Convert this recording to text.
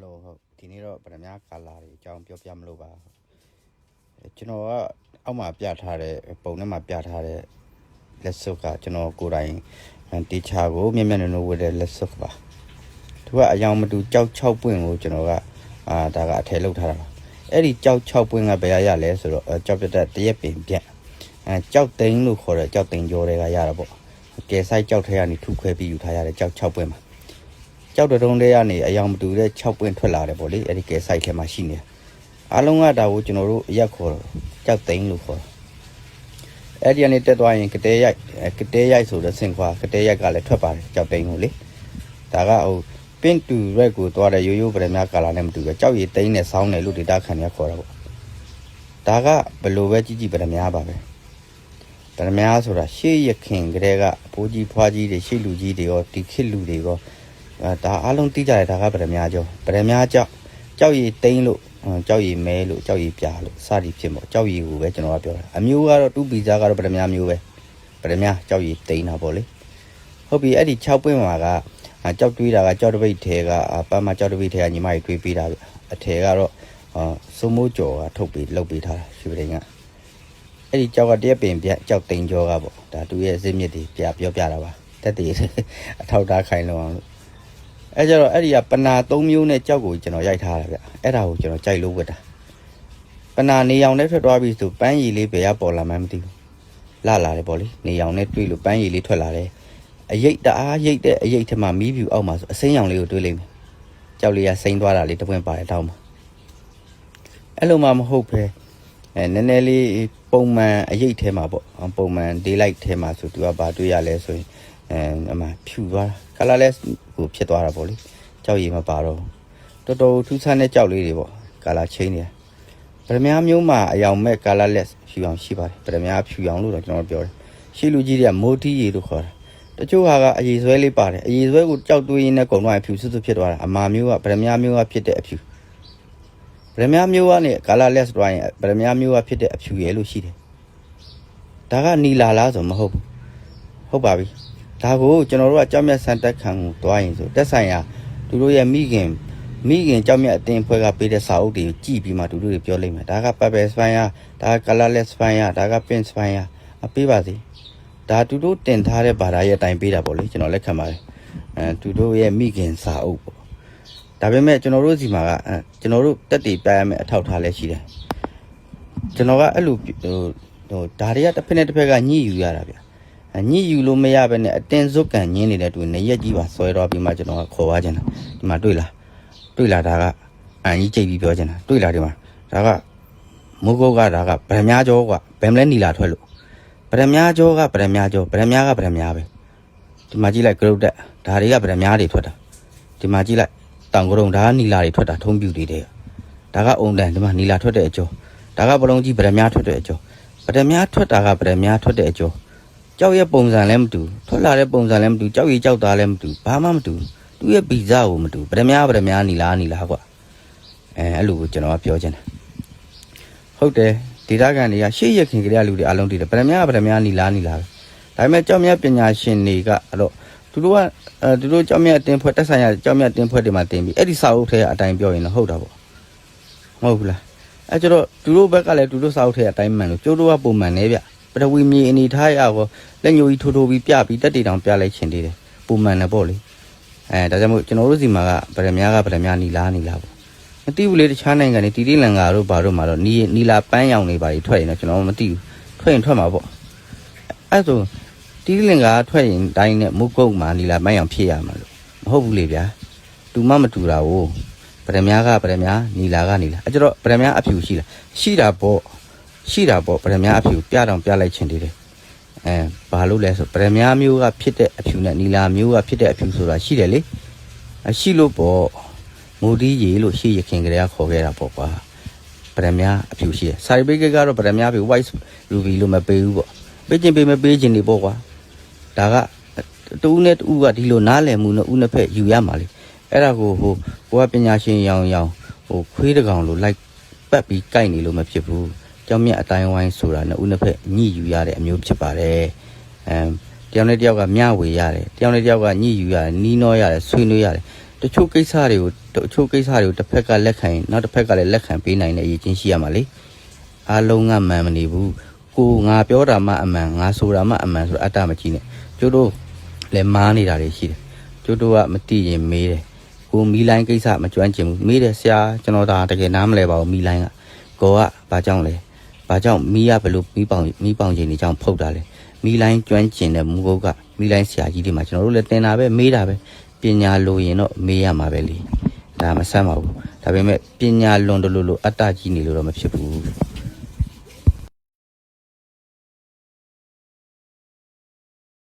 Hello ဒီနေ့တော့ဗရမ ्या ကာလာတွေအကြောင်းပြောပြမလို့ပါကျွန်တော်ကအောက်မှာပြထားတဲ့ပုံထဲမှာပြထားတဲ့လက်စွပ်ကကျွန်တော်ကိုယ်တိုင်တီချာကိုမျက်မျက်နှာနှာဝတ်တဲ့လက်စွပ်ပါသူကအယောင်မတူကြောက်6ပွင့်ကိုကျွန်တော်ကဒါကအထည်လုပ်ထားတာပါအဲ့ဒီကြောက်6ပွင့်ကဘယ်ရလဲဆိုတော့ကြောက်ပြတဲ့တရက်ပင်ပြက်ကြောက်သိန်းလို့ခေါ်တဲ့ကြောက်သိန်းကြောတွေကရတာပေါ့ကဲဆိုင်ကြောက်ထဲကနေထုခွဲပြီးယူထားရတဲ့ကြောက်6ပွင့်ပါကြောက်တုံးတွေကနေအယောင်မတူတဲ့6ပွင့်ထွက်လာတယ်ပေါ့လေအဲ့ဒီကဲဆိုင်ထဲမှာရှိနေအားလုံးကဒါကိုကျွန်တော်တို့အရက်ခေါ်တော့ကြောက်သိန်းလို့ခေါ်အဲ့ဒီကနေတက်သွားရင်ကတဲရိုက်ဆိုတဲ့ဆင်ခွာကတဲရိုက်ကလည်းထွက်ပါတယ်ကြောက်သိန်းကိုလေဒါကဟိုပင့်တူရက်ကိုသွားတဲ့ရိုးရိုးဗရမ ्या ကာလာနဲ့မတူပဲကြောက်ရည်သိန်းနဲ့စောင်းတယ်လို့ဒေတာခံရခေါ်တာပေါ့ဒါကဘယ်လိုပဲကြည့်ဗရမ ्या ပါပဲဗရမ ्या ဆိုတာရှေ့ရခင်ကလေးကဘိုးကြီးဖွားကြီးတွေရှေ့လူကြီးတွေရောဒီခေတ်လူတွေရောဒါအားလုံးသိကြတယ်ဒါကဗရမ ्या ကြောဗရမ ्या ကြောက်ရည်သိန်းလို့ကြောက်ရည်မဲလို့ကြောက်ရည်ပြာလို့စသည်ဖြစ်မို့ကြောက်ရည်ကိုပဲကျွန်တော်ကပြောတာအမျိုးကတော့တူပီဇာကတော့ဗရမ ्या မျိုးပဲဗရမ ्या ကြောက်ရည်သိန်းတာပေါ့လေဟုတ်ပြီအဲ့ဒီ6ပွင့်မှာကကြောက်တွေးတာကကြောက်တပိတ်ထဲကပန်းမကြောက်တပိတ်ထဲကညီမကြီးတွေးပေးတာအထည်ကတော့စိုးမိုးကြော်ကထုတ်ပြီးလုပ်ပေးထားတာရွှေပင်ကအဲ့ဒီကြောက်ကတရက်ပင်ပြကြောက်သိန်းကြောကပေါ့ဒါသူရဲ့အစစ်မြစ်တွေပြောပြတာပါတက်တည်အထောက်ထားခိုင်းလို့အောင်လို့အဲ့ကြတော့အဲ့ဒီကပနာ3မျိုးနဲ့ကြောက်ကိုကျွန်တော်ရိုက်ထားတာဗျအဲ့ဒါကိုကျွန်တော်ကြိုက်လို့ဝတ်တာပနာနေအောင်နဲ့ထွက်သွားပြီဆိုပန်းရည်လေးဘယ်ရပေါ်လာမှန်းမသိဘူးလာတယ်ပေါ့လေနေအောင်နဲ့တွေ့လို့ပန်းရည်လေးထွက်လာတယ်အရိတ်တအားရိတ်တဲ့အရိတ်ထမှာမီးဖြူအောက်မှာဆိုအစိမ်းရောင်လေးကိုတွေးလိုက်မယ်ကြောက်လေးကစိမ်းသွားတာလေးတပွင့်ပါတယ်တောင်းမှာအဲ့လိုမှမဟုတ်ပဲနည်းနည်းလေးပုံမှန်အရိတ်ထဲမှာပေါ့ပုံမှန် daylight ထဲမှာဆိုသူကဘာတွေးရလဲဆိုရင်အမှဖြူသွားတာ colorless ကိုဖြစ်သွားတာပေါ့လေကြောက်ရည်မပါတော့တော်တော်ထူးဆန်းတဲ့ကြောက်လေးတွေပေါ့ color change နေဗရမ ्या မျိုးမှာအယောင်မဲ့ colorless ဖြူအောင်ရှိပါတယ်ဗရမ ्या ဖြူအောင်လို့တော့ကျွန်တော်ပြောတယ်ရှေ့လူကြီးတွေကမိုတီးရည်လို့ခေါ်တာတချို့ဟာကအရည်ဆွဲလေးပါတယ်အရည်ဆွဲကိုကြောက်တွေးရင်းနဲ့ကုံတော့ဖြူစွတ်ဖြစ်သွားတာအမာမျိုးကဗရမ ्या မျိုးကဖြစ်တဲ့အဖြူဗရမ ्या မျိုးကနေ colorless သွားရင်ဗရမ ्या မျိုးကဖြစ်တဲ့အဖြူရယ်လို့ရှိတယ်ဒါကနီလာလားဆိုမဟုတ်ဘူးဟုတ်ပါပြီဒါကိုကျွန်တော်တို့ကကြောက်မြတ်စံတက်ခံကိုတွားရင်ဆိုတက်ဆိုင်ရာသူတို့ရဲ့မိခင်ကြောက်မြတ်အတင်းဖွဲ့ကပေးတဲ့စာအုပ်တွေကိုကြည့်ပြီးမှသူတို့တွေပြောလိမ့်မယ်ဒါက purple spine ဒါက colorless spine ဒါက pink spine ပေးပါစေဒါသူတို့တင်ထားတဲ့ဘာသာရဲ့အတိုင်းပေးတာပေါ့လေကျွန်တော်လက်ခံပါတယ်သူတို့ရဲ့မိခင်စာအုပ်ပေါ့ဒါပေမဲ့ကျွန်တော်တို့စီမှာကကျွန်တော်တို့တက်တည်ပြရမယ့်အထောက်ထားလည်းရှိတယ်ကျွန်တော်ကအဲ့လိုဒါတွေကတစ်ဖက်နဲ့တစ်ဖက်ကညှိယူရတာဗျညှိယူလို့မရဘဲနဲ့အတင်းဇွတ်ကန်ညင်းနေတဲ့သူနေရက်ကြီးပါဆွဲတော့ပြီးမှကျွန်တော်ကခေါ်သွားချင်တာဒီမှာတွေ့လားဒါကအန်ကြီးကြိတ်ပြီးပြောချင်တာတွေ့လားဒီမှာဒါကမိုးကုတ်ကဒါကဗရမ ्या ကြောကဘယ်မလဲနီလာထွက်လို့ဗရမ ्या ကြောကဗရမ ्या ကြောဗရမ ्या ကဗရမ ्या ပဲဒီမှာကြည့်လိုက်ဂရုတ်တက်ဒါတွေကဗရမ ्या တွေထွက်တာဒီမှာကြည့်လိုက်တောင်ကရုံဒါကနီလာတွေထွက်တာထုံးပြူတွေတဲ့ဒါကအုံတန်ဒီမှာနီလာထွက်တဲ့အကျော်ဒါကဘလုံးကြီးဗရမ ्या ထွက်တဲ့အကျော်ဗရမ ्या ထွက်တာကဗရမ ्या ထွက်တဲ့အကျော်ကြောက်ရဲ့ပုံစံလည်းမတူထွက်လာတဲ့ပုံစံလည်းမတူကြောက်ရည်ကြောက်သားလည်းမတူဘာမှမတူသူ့ရဲ့ဗီဇကိုမတူဗရမ ्या နီလာကွာအဲ့လိုကိုကျွန်တော်ကပြောချင်တယ်ဟုတ်တယ်ဒေတာကန်တွေကရှေ့ရခင်ကလေးလူတွေအလုံးတည်တယ်ဗရမ ्या နီလာပဲဒါပေမဲ့ကြောက်မြတ်ပညာရှင်တွေကအဲ့တော့သူတို့ကြောက်မြတ်အတင်းဖွဲ့တက်ဆိုင်ရကြောက်မြတ်အတင်းဖွဲ့တွေမှာတင်ပြီးအဲ့ဒီစာအုပ်ထဲအတိုင်းပြောရင်တော့ဟုတ်တာပေါ့မဟုတ်ဘူးလားအဲ့ကျတော့သူတို့ဘက်ကလည်းသူတို့စာအုပ်ထဲအတိုင်းမှန်လို့ကျိုးတို့ကပုံမှန်နေဗျပထဝီမြေအနေထားရကောလက်ညှိုးကြီးထိုးပြီးပြပြီးတက်တီတောင်ပြလိုက်ခြင်းတည်တယ်ပုံမှန်တယ်ပေါ့လေဒါကြောင့်မို့ကျွန်တော်တို့စီမှာကဗရမ ्या နီလာပေါ့မသိဘူးလေတခြားနိုင်ငံတွေတီလင်္ကာတို့ဘာတို့မှာတော့နီလာပန်းရောင်တွေပါထွက်ရင်တော့ကျွန်တော်မသိဘူးထွက်ရင်ထွက်မှာပေါ့အဲ့ဆိုတီလင်္ကာထွက်ရင်တိုင်းနဲ့မုတ်ကုတ်မှာနီလာပန်းရောင်ဖြစ်ရမှာလို့မဟုတ်ဘူးလေဗျာတူမတူတာကိုဗရမ ्या နီလာအဲ့ကျတော့ဗရမ ्या အဖြူရှိတာပေါ့ဗရမ ्या အဖြူပြတော့ပြလိုက်ခြင်းတည်တယ်ဘာလို့လဲဆိုဗရမ ्या မျိုးကဖြစ်တဲ့အဖြူနဲ့နီလာမျိုးကဖြစ်တဲ့အဖြူဆိုတာရှိတယ်လေရှိလို့ပေါ့မိုဒီရေလို့ရှေ့ရခင်ကလေးကခေါ်ခဲ့တာပေါ့ကွာဗရမ ्या အဖြူရှိတယ်စာရိပိတ်ကတော့ဗရမ ्या ဖြူ white ruby လို့မပေးဘူးပေါ့ပေးခြင်းမပေးခြင်းနေပေါ့ကွာဒါကတူးနဲ့တူးကဒီလိုနားလည်မှုနဲ့ဦးနှစ်ဖက်ယူရမှာလေအဲ့ဒါကိုကိုကပညာရှင်ရောင်ခွေးတကောင်လို့လိုက်ပတ်ပြီးကြိုက်နေလို့မဖြစ်ဘူးကြောင်မြတ်အတိုင်းဝိုင်းဆိုတာနဲ့ဦးနှစ်ဖက်ညှိယူရတဲ့အမျိုးဖြစ်ပါတယ်တယောက်နဲ့တယောက်ကမျှဝေရတယ်တယောက်နဲ့တယောက်ကညှိယူရတယ်နီးနှောရတယ်ဆွေးနွေးရတယ် တချို့ကိစ္စတွေကိုတစ်ဖက်ကလက်ခံရင်နောက်တစ်ဖက်ကလည်းလက်ခံပေးနိုင်တဲ့အရေးချင်းရှိရမှာလေအားလုံးကမှန်မနေဘူးကိုငါပြောတာမှအမှန်ငါဆိုတာမှအမှန်ဆိုတော့အတ္တမကြီးနဲ့ကျတို့လည်းမားနေတာတွေရှိတယ်ကျတို့ကမသိရင်မေးတယ်ကိုမီလိုင်းကိစ္စမကျွမ်းကျင်ဘူးမေးတယ်ဆရာကျွန်တော်ဒါတကယ်နားမလဲပါဘူးမီလိုင်းကကိုကဘာကြောင့်လဲဘာကြောင့်မီးရဘလို့မီးပေါင်ချိန်တွေကြောင့်ဖုတ်တာလဲမီလိုင်းကျွမ်းကျင်တဲ့မူကုတ်ကမီလိုင်းဆရာကြီးတွေမှာကျွန်တော်တို့လည်းတင်တာပဲမေးတာပဲပညာလိုရင်တော့မေးရမှာပဲလေဒါမဆမ်းပါဘူးဒါပေမဲ့ပညာလွန်တယ်လို့အတ္တကြီးနေလို့တော့မဖြစ်ဘူး